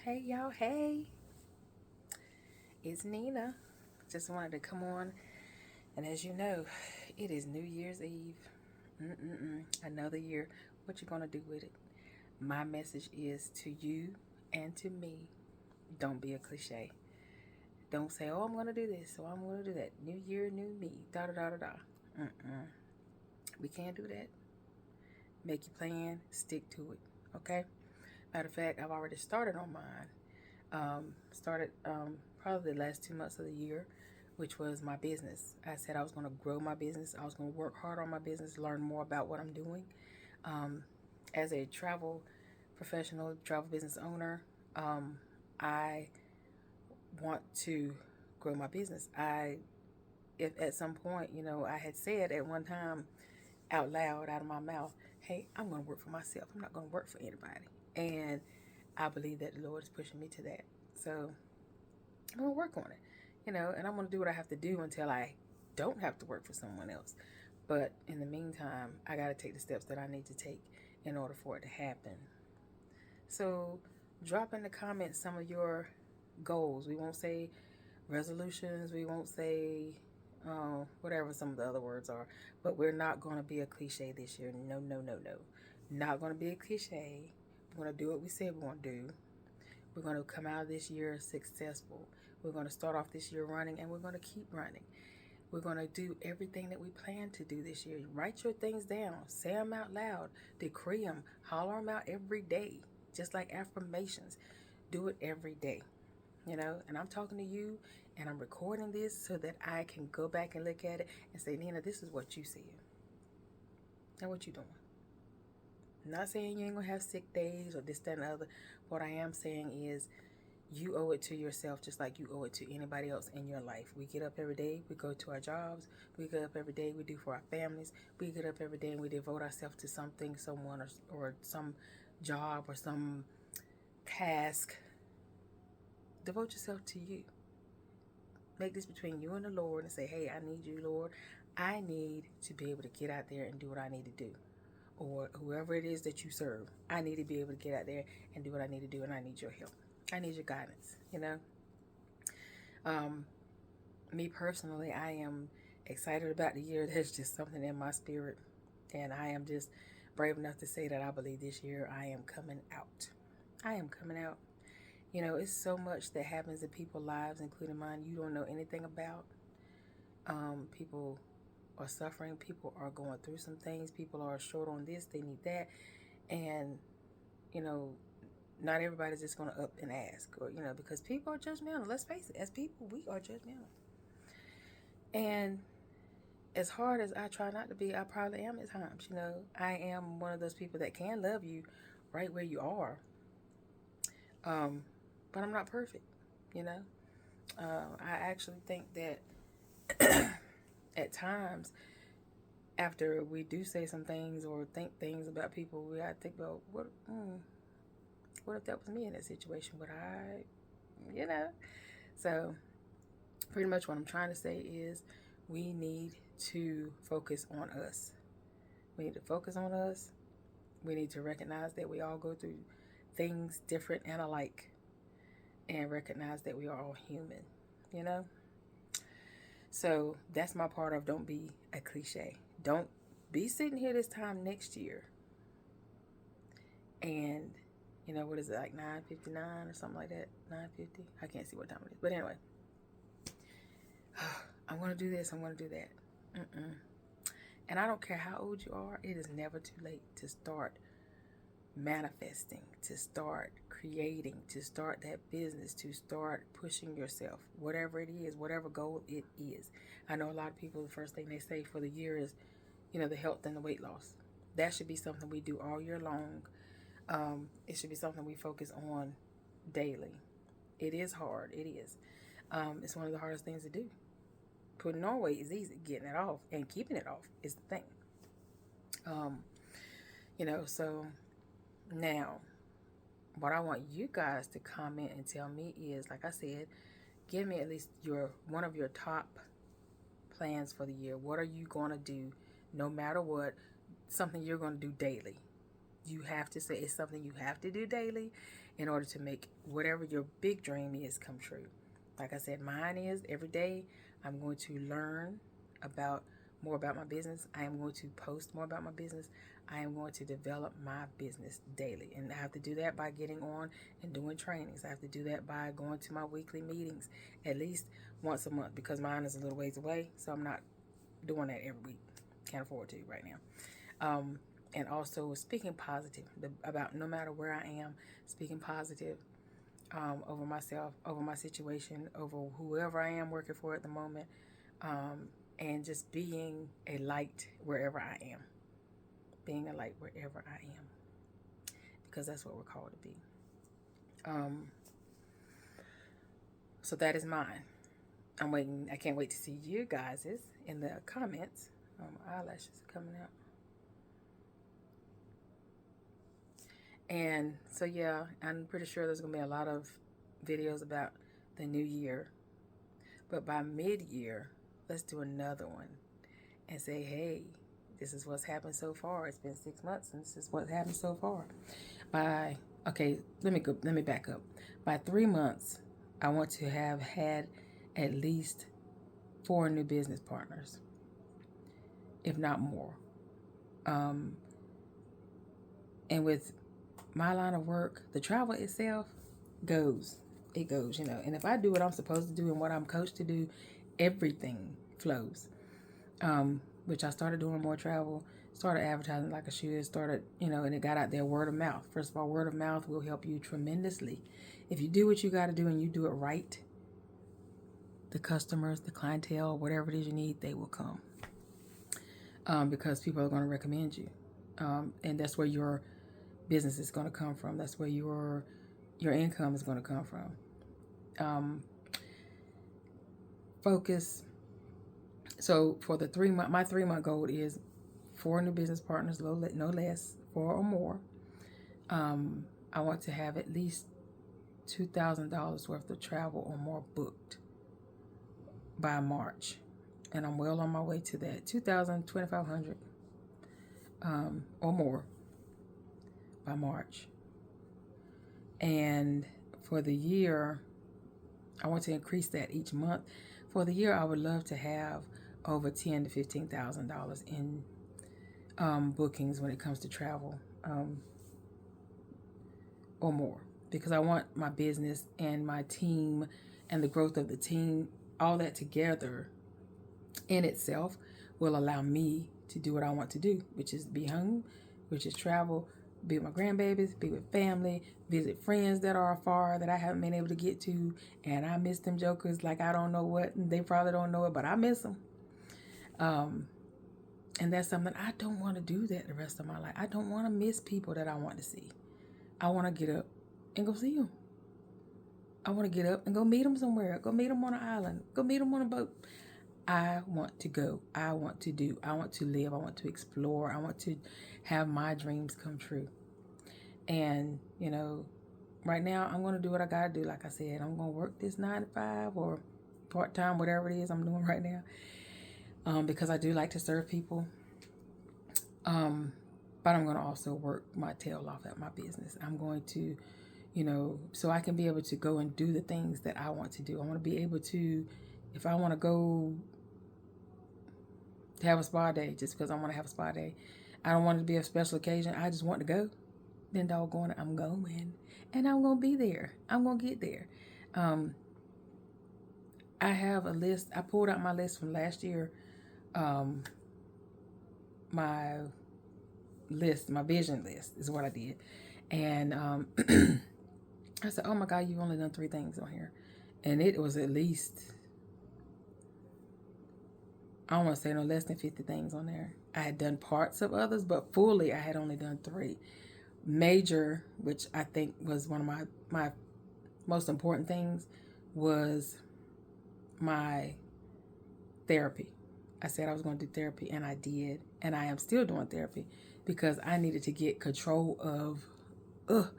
Hey y'all, hey, it's Nina. Just wanted to come on, and as you know, it is New Year's Eve. Another year. What you gonna do with it? My message is to you and to me: don't be a cliche. Don't say, "Oh, I'm gonna do this, so I'm gonna do that." New year, new me. Da da da da da. Mm-mm. We can't do that. Make your plan. Stick to it. Okay. Matter of fact, I've already started on mine. Started probably the last 2 months of the year, which was my business. I said I was going to grow my business. I was going to work hard on my business, learn more about what I'm doing. Um, as a travel professional, travel business owner, I want to grow my business. If at some point, I had said at one time out loud, out of my mouth, hey, I'm going to work for myself. I'm not going to work for anybody. And I believe that the Lord is pushing me to that. So I'm gonna work on it, and I'm gonna do what I have to do until I don't have to work for someone else. But in the meantime, I gotta take the steps that I need to take in order for it to happen. So drop in the comments some of your goals. We won't say resolutions. We won't say whatever some of the other words are. But we're not gonna be a cliche this year. No, no, no, no. Not gonna be a cliche. We're gonna do what we said we're gonna do. We're going to come out of this year successful. We're going to start off this year running, and we're going to keep running. We're going to do everything that we plan to do this year. Write your things down. Say them out loud. Decree them. Holler them out every day. Just like affirmations. Do it every day. And I'm talking to you, and I'm recording this so that I can go back and look at it and say, Nina, this is what you said. Now what you doing? I'm not saying you ain't gonna have sick days or this, that, and the other. What I am saying is you owe it to yourself just like you owe it to anybody else in your life. We get up every day, we go to our jobs, we get up every day, we do for our families, we get up every day and we devote ourselves to something, someone, or some job or some task. Devote yourself to you. Make this between you and the Lord and say, hey, I need you, Lord. I need to be able to get out there and do what I need to do. Or whoever it is that you serve, I need to be able to get out there and do what I need to do, and I need your help. I need your guidance. Um, Me personally, I am excited about the year. There's just something in my spirit, and I am just brave enough to say that I believe this year I am coming out. I am coming out. It's so much that happens in people's lives, including mine, you don't know anything about. People are suffering. People are going through some things. People are short on this. They need that. And, you know, not everybody's just going to up and ask, or, because people are judgmental. Let's face it. As people, we are judgmental. And as hard as I try not to be, I probably am at times. I am one of those people that can love you right where you are. Um, but I'm not perfect, you know. I actually think that at times, after we do say some things or think things about people, we gotta think about what if that was me in that situation? Would I, you know? So, pretty much what I'm trying to say is we need to focus on us. We need to focus on us. We need to recognize that we all go through things different and alike, and recognize that we are all human, you know? So that's my part of don't be a cliche. Don't be sitting here this time next year and, what is it, like 9:59 or something like that? 9:50? I can't see what time it is. But anyway, I'm going to do this, I'm going to do that. And I don't care how old you are, it is never too late to start manifesting, to start creating, to start that business, to start pushing yourself, whatever it is, whatever goal it is. I know a lot of people, the first thing they say for the year is, the health and the weight loss. That should be something we do all year long. It should be something we focus on daily. It is hard. It is. It's one of the hardest things to do. Putting on weight is easy. Getting it off and keeping it off is the thing. So now, what I want you guys to comment and tell me is, like I said, give me at least one of your top plans for the year. What are you going to do no matter what? Something you're going to do daily. You have to say it's something you have to do daily. in order to make whatever your big dream is come true. Like I said, mine is every day I'm going to learn about more about my business. I am going to post more about my business. I am going to develop my business daily. And I have to do that by getting on and doing trainings. I have to do that by going to my weekly meetings at least once a month, because mine is a little ways away. So I'm not doing that every week. Can't afford to right now. And also speaking positive about no matter where I am, speaking positive over myself, over my situation, over whoever I am working for at the moment, and just being a light wherever I am. Being a light wherever I am, because that's what we're called to be. So that is mine. I'm waiting. I can't wait to see you guys in the comments. My eyelashes are coming out. And so, yeah, I'm pretty sure there's going to be a lot of videos about the new year. But by mid-year, let's do another one and say, hey, this is what's happened so far. It's been 6 months, and this is what happened so far. Let me back up. By 3 months, I want to have had at least 4 new business partners, if not more. And with my line of work, the travel itself goes. It goes, And if I do what I'm supposed to do and what I'm coached to do, everything flows. Which I started doing more travel, started advertising like I should, and it got out there word of mouth. First of all, word of mouth will help you tremendously. If you do what you got to do and you do it right, the customers, the clientele, whatever it is you need, they will come. Because people are going to recommend you. And that's where your business is going to come from. That's where your income is going to come from. Focus. So for the 3 month, my 3 month goal is 4 new business partners, no less, 4 or more. I want to have at least $2,000 worth of travel or more booked by March, and I'm well on my way to that. 2,000, 2,500, or more by March. And for the year, I want to increase that each month. For the year, I would love to have over $10,000 to $15,000 in bookings when it comes to travel, or more, because I want my business and my team and the growth of the team, all that together in itself will allow me to do what I want to do, which is be home, which is travel, be with my grandbabies, be with family, visit friends that are afar that I haven't been able to get to, and I miss them jokers like I don't know what, and they probably don't know it, but I miss them. And that's something I don't want to do that the rest of my life. I don't want to miss people that I want to see. I want to get up and go see them. I want to get up and go meet them somewhere. Go meet them on an island. Go meet them on a boat. I want to go. I want to do. I want to live. I want to explore. I want to have my dreams come true. And, right now I'm going to do what I got to do. Like I said, I'm going to work this 9 to 5 or part-time, whatever it is I'm doing right now. Because I do like to serve people. But I'm going to also work my tail off at my business. I'm going to, so I can be able to go and do the things that I want to do. I want to be able to, if I want to go have a spa day, just because I want to have a spa day, I don't want it to be a special occasion. I just want to go. Then doggone it, I'm going. And I'm going to be there. I'm going to get there. I have a list. I pulled out my list from last year. My vision list is what I did. And I said, oh my God, you've only done 3 things on here. And it was at least, I don't want to say no less than 50 things on there. I had done parts of others, but fully I had only done 3. Major, which I think was one of my most important things, was my therapy. I said I was going to do therapy, and I did. And I am still doing therapy because I needed to get control of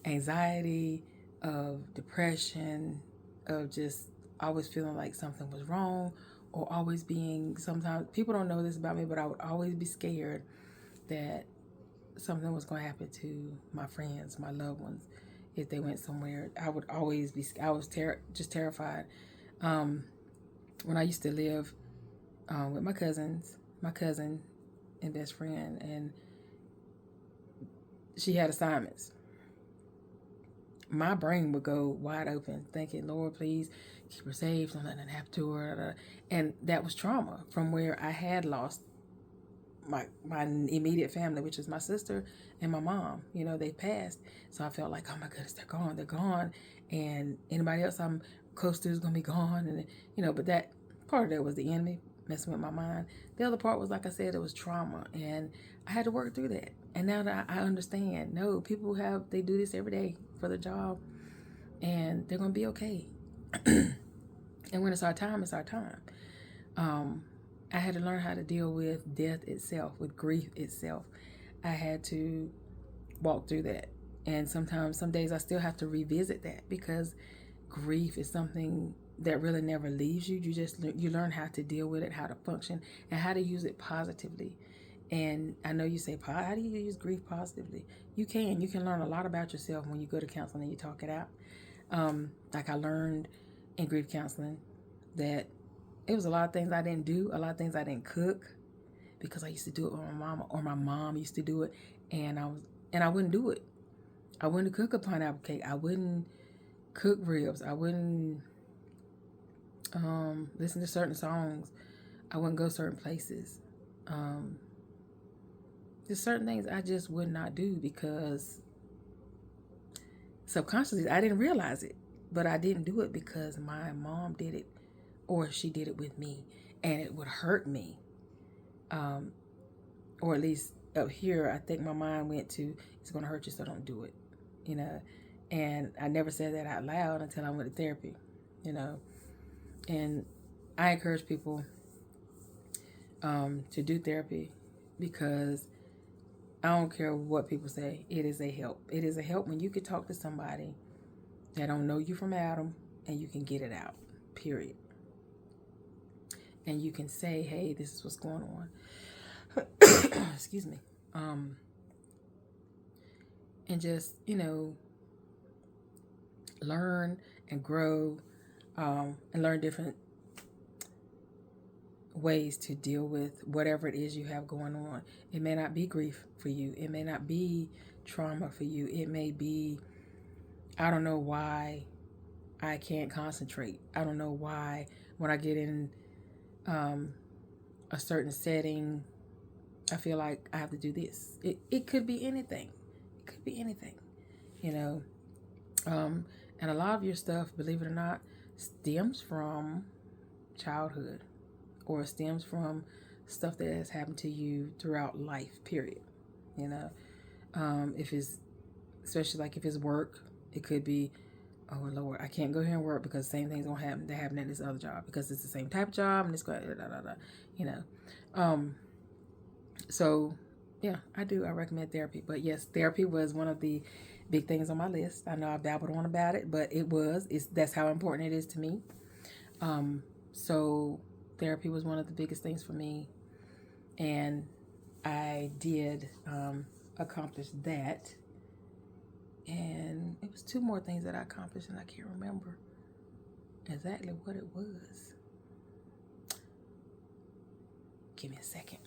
anxiety, of depression, of just always feeling like something was wrong, or always being, sometimes people don't know this about me, but I would always be scared that something was going to happen to my friends, my loved ones, if they went somewhere. I would always be, I was just terrified. Um, when I used to live with my cousin and best friend, and she had assignments, my brain would go wide open, thinking, Lord, please keep her safe, don't let nothing happen to her. And that was trauma from where I had lost my immediate family, which is my sister and my mom. You know, they passed. So I felt like, oh my goodness, they're gone. And anybody else I'm close to is going to be gone. And, you know, but that part of that was the enemy messing with my mind. The other part was, like I said, it was trauma. And I had to work through that. And now that I understand, no, people they do this every day for their job, and they're going to be okay. And when it's our time, it's our time. I had to learn how to deal with death itself, with grief itself. I had to walk through that. And sometimes, some days I still have to revisit that, because grief is something that really never leaves you. You learn how to deal with it, how to function, and how to use it positively. And I know you say, how do you use grief positively? You can learn a lot about yourself when you go to counseling and you talk it out. Like I learned in grief counseling that it was a lot of things I didn't do, a lot of things I didn't cook, because I used to do it with my mama, or my mom used to do it, and I wouldn't do it. I wouldn't cook a pineapple cake. I wouldn't cook ribs. I wouldn't listen to certain songs. I wouldn't go certain places. There's certain things I just would not do, because subconsciously I didn't realize it, but I didn't do it because my mom did it, or she did it with me, and it would hurt me. Or at least up here, I think my mind went to, it's going to hurt you, so don't do it, you know. And I never said that out loud until I went to therapy, you know. And I encourage people to do therapy, because I don't care what people say. It is a help. It is a help when you can talk to somebody that don't know you from Adam, and you can get it out, period. And you can say, hey, this is what's going on. Excuse me. And just, you know, learn and grow, and learn different ways to deal with whatever it is you have going on. It may not be grief for you. It may not be trauma for you. It may be, I don't know why I can't concentrate. I don't know why when I get in a certain setting, I feel like I have to do this. It could be anything. It could be anything, you know. And a lot of your stuff, believe it or not, stems from childhood, or stems from stuff that has happened to you throughout life, period. You know, if it's, especially like if it's work, it could be, oh Lord, I can't go here and work because the same thing's gonna happen that happened at this other job, because it's the same type of job, and it's going you know. So yeah, I recommend therapy. But yes, therapy was one of the big things on my list. I know I've babbled on about it, but that's how important it is to me. So therapy was one of the biggest things for me, and I did accomplish that. And it was two more things that I accomplished, and I can't remember exactly what it was. Give me a second.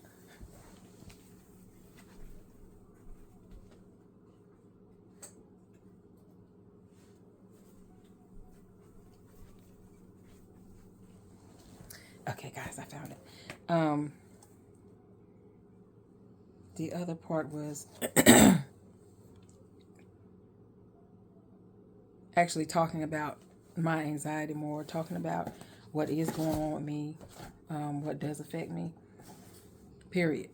Okay, guys, I found it. The other part was actually talking about my anxiety more, talking about what is going on with me, what does affect me, period,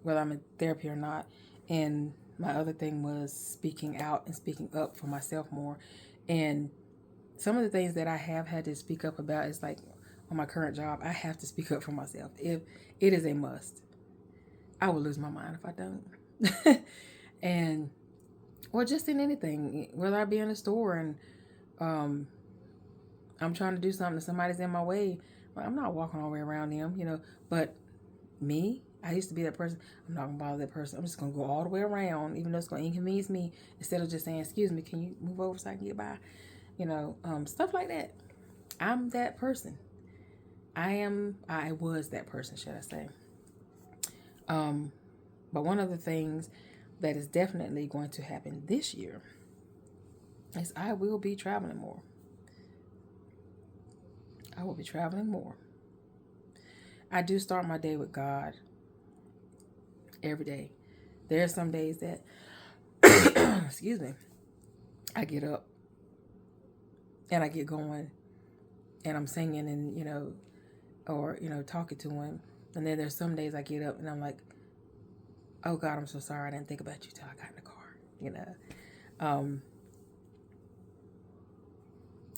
whether I'm in therapy or not. And my other thing was speaking out and speaking up for myself more. And some of the things that I have had to speak up about is like on my current job, I have to speak up for myself. If it is a must, I will lose my mind if I don't. And or just in anything, whether I be in a store and I'm trying to do something and somebody's in my way, well, I'm not walking all the way around them, you know. But me, I used to be that person. I'm not gonna bother that person. I'm just gonna go all the way around, even though it's gonna inconvenience me. Instead of just saying, "Excuse me, can you move over so I can get by?" Stuff like that. I'm that person. I was that person, should I say. But one of the things that is definitely going to happen this year is I will be traveling more. I will be traveling more. I do start my day with God every day. There are some days that, excuse me, I get up and I get going and I'm singing and, or, talking to him. And then there's some days I get up and I'm like, oh God, I'm so sorry. I didn't think about you till I got in the car,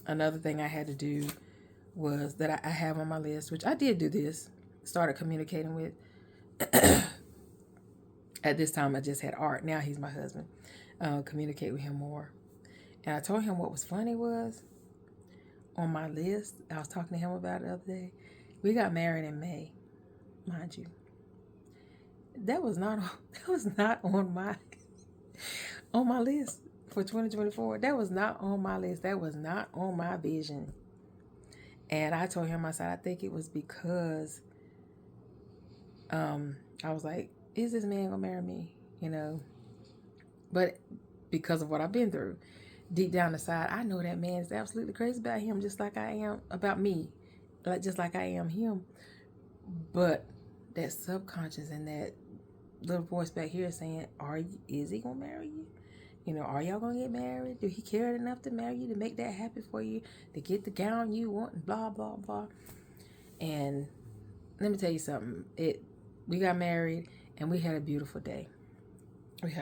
Another thing I had to do was that I have on my list, which I did do this, started communicating with. At this time, I just had Art. Now he's my husband. Communicate with him more. And I told him what was funny was on my list. I was talking to him about it the other day. We got married in May, mind you. That was not on my list for 2024. That was not on my list. That was not on my vision. And I told him, I said, I think it was because I was like, is this man gonna marry me? But because of what I've been through, deep down inside, I know that man is absolutely crazy about him, just like I am about me, just like I am him. But that subconscious and that little voice back here saying, is he gonna marry you? Are y'all gonna get married? Do he care enough to marry you, to make that happen for you, to get the gown you want, and blah blah blah. And let me tell you something. We got married and we had a beautiful day. I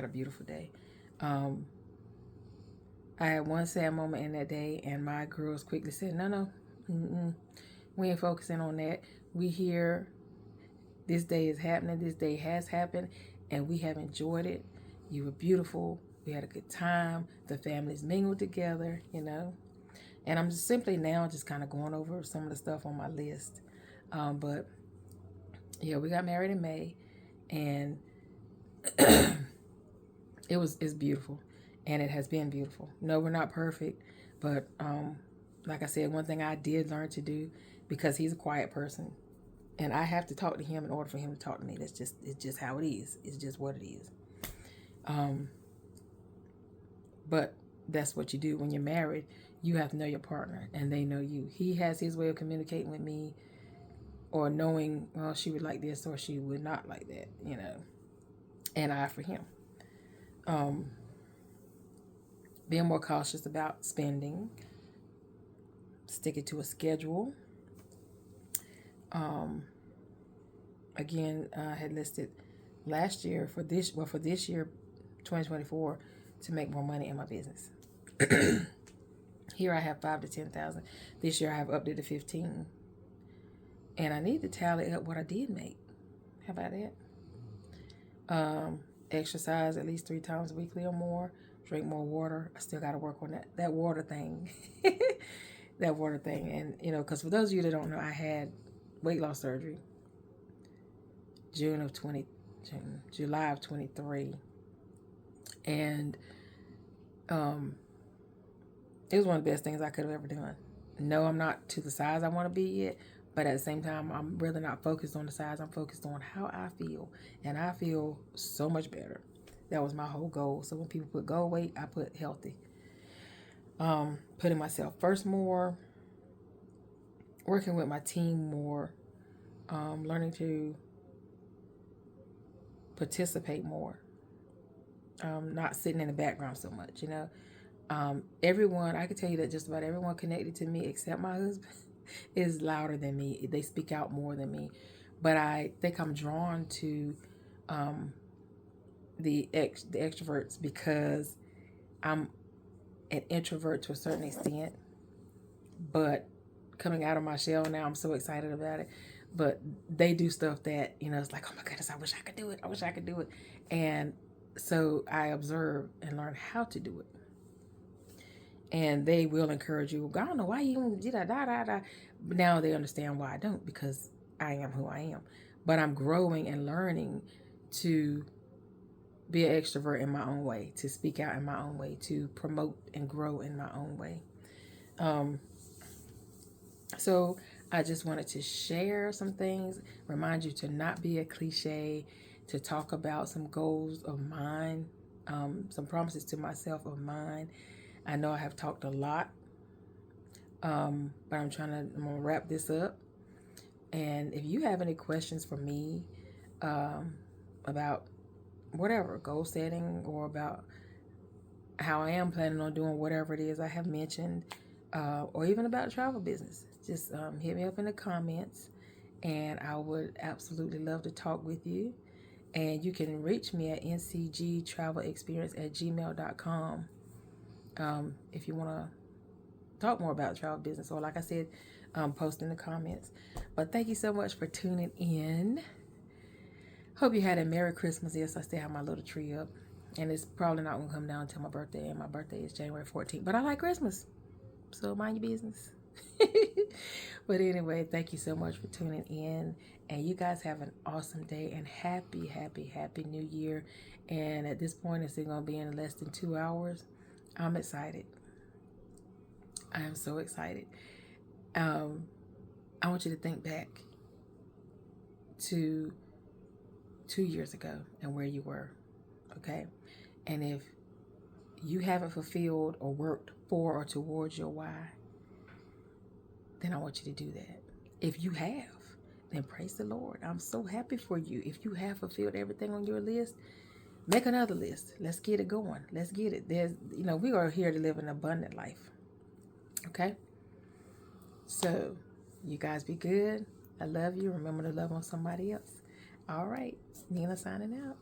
had one sad moment in that day, and my girls quickly said, no, we ain't focusing on that. We here. This day is happening. This day has happened, and we have enjoyed it. You were beautiful. We had a good time. The families mingled together, And I'm just simply now just kind of going over some of the stuff on my list. But, yeah, we got married in May, and it's beautiful, and it has been beautiful. No, we're not perfect, but like I said, one thing I did learn to do, because he's a quiet person, and I have to talk to him in order for him to talk to me. It's just how it is. It's just what it is. But that's what you do when you're married. You have to know your partner, and they know you. He has his way of communicating with me, or knowing, well, she would like this or she would not like that, and I for him. Being more cautious about spending, sticking to a schedule. Again, I had listed last year for this year, 2024, to make more money in my business. Here I have 5,000 to 10,000. This year I have upped it to 15. And I need to tally up what I did make. How about that? Exercise at least 3 times weekly or more. Drink more water. I still got to work on that water thing. That water thing. And, because for those of you that don't know, I had weight loss surgery July of 23. And it was one of the best things I could have ever done. No, I'm not to the size I want to be yet, but at the same time, I'm really not focused on the size. I'm focused on how I feel, and I feel so much better. That was my whole goal. So when people put goal weight, I put healthy. Putting myself first more, working with my team more, learning to participate more, not sitting in the background so much, everyone, I can tell you that just about everyone connected to me except my husband is louder than me. They speak out more than me. But I think I'm drawn to the extroverts because I'm an introvert to a certain extent. But coming out of my shell now, I'm so excited about it. But they do stuff that, it's like, oh my goodness, I wish I could do it. And so I observe and learn how to do it. And they will encourage you. I don't know why you did that. But now they understand why I don't, because I am who I am. but I'm growing and learning to be an extrovert in my own way, to speak out in my own way, to promote and grow in my own way. Um, so I just wanted to share some things, remind you to not be a cliche, to talk about some goals of mine, some promises to myself of mine. I know I have talked a lot, but I'm gonna wrap this up. And if you have any questions for me about whatever goal setting or about how I am planning on doing whatever it is I have mentioned, or even about travel business, just hit me up in the comments, and I would absolutely love to talk with you. And you can reach me at ncgtravelexperience@gmail.com if you want to talk more about travel business, or like I said, post in the comments. But thank you so much for tuning in. Hope you had a Merry Christmas. Yes, I still have my little tree up. And it's probably not going to come down until my birthday. And my birthday is January 14th. But I like Christmas. So mind your business. But anyway, thank you so much for tuning in. And you guys have an awesome day. And happy, happy, happy New Year. And at this point, it's going to be in less than 2 hours. I'm excited. I am so excited. I want you to think back to 2 years ago and where you were. Okay? And if you haven't fulfilled or worked for or towards your why, then I want you to do that. If you have, then praise the Lord. I'm so happy for you. If you have fulfilled everything on your list, make another list. Let's get it going. Let's get it. We are here to live an abundant life. Okay? So, you guys be good. I love you. Remember to love on somebody else. All right. Nina signing out.